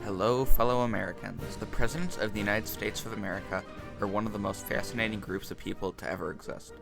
Hello, fellow Americans. The Presidents of the United States of America are one of the most fascinating groups of people to ever exist.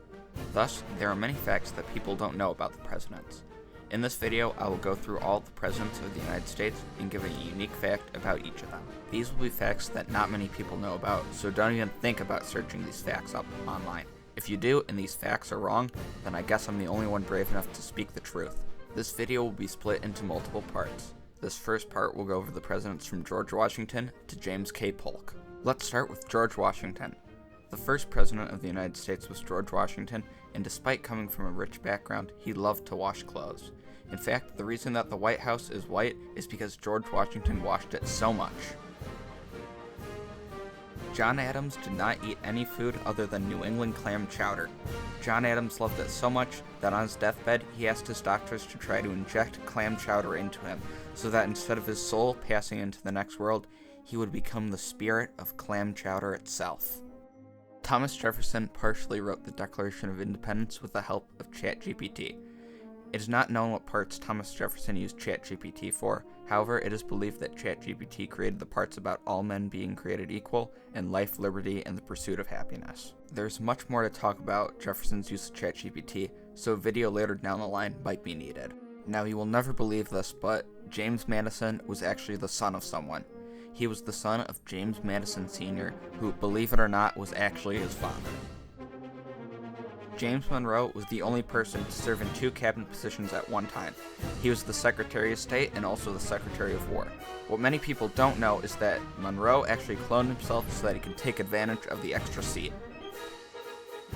Thus, there are many facts that people don't know about the presidents. In this video, I will go through all the presidents of the United States and give a unique fact about each of them. These will be facts that not many people know about, so don't even think about searching these facts up online. If you do, and these facts are wrong, then I guess I'm the only one brave enough to speak the truth. This video will be split into multiple parts. This first part will go over the presidents from George Washington to James K. Polk. Let's start with George Washington. The first president of the United States was George Washington, and despite coming from a rich background, he loved to wash clothes. In fact, the reason that the White House is white is because George Washington washed it so much. John Adams did not eat any food other than New England clam chowder. John Adams loved it so much that on his deathbed, he asked his doctors to try to inject clam chowder into him, so that instead of his soul passing into the next world, he would become the spirit of clam chowder itself. Thomas Jefferson partially wrote the Declaration of Independence with the help of ChatGPT. It is not known what parts Thomas Jefferson used ChatGPT for. However, it is believed that ChatGPT created the parts about all men being created equal and life, liberty, and the pursuit of happiness. There's much more to talk about Jefferson's use of ChatGPT, so a video later down the line might be needed. Now, you will never believe this, but James Madison was actually the son of someone. He was the son of James Madison Sr., who, believe it or not, was actually his father. James Monroe was the only person to serve in two cabinet positions at one time. He was the Secretary of State and also the Secretary of War. What many people don't know is that Monroe actually cloned himself so that he could take advantage of the extra seat.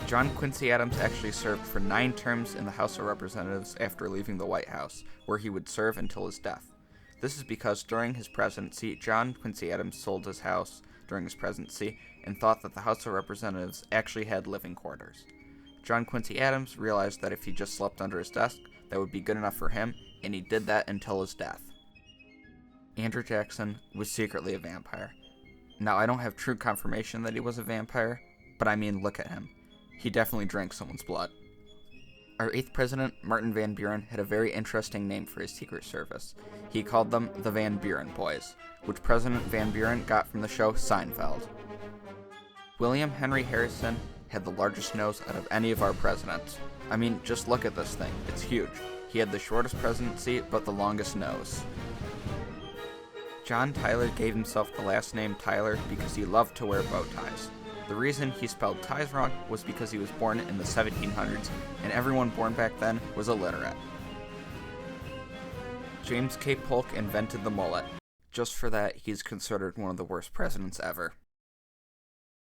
John Quincy Adams actually served for 9 terms in the House of Representatives after leaving the White House, where he would serve until his death. This is because during his presidency, John Quincy Adams sold his house during his presidency and thought that the House of Representatives actually had living quarters. John Quincy Adams realized that if he just slept under his desk, that would be good enough for him, and he did that until his death. Andrew Jackson was secretly a vampire. Now, I don't have true confirmation that he was a vampire, but I mean, look at him. He definitely drank someone's blood. Our 8th president, Martin Van Buren, had a very interesting name for his Secret Service. He called them the Van Buren Boys, which President Van Buren got from the show Seinfeld. William Henry Harrison had the largest nose out of any of our presidents. I mean, just look at this thing. It's huge. He had the shortest presidency, but the longest nose. John Tyler gave himself the last name Tyler because he loved to wear bow ties. The reason he spelled ties wrong was because he was born in the 1700s, and everyone born back then was illiterate. James K. Polk invented the mullet. Just for that, he's considered one of the worst presidents ever.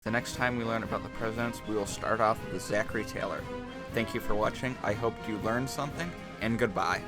The next time we learn about the presidents, we will start off with Zachary Taylor. Thank you for watching, I hope you learned something, and goodbye.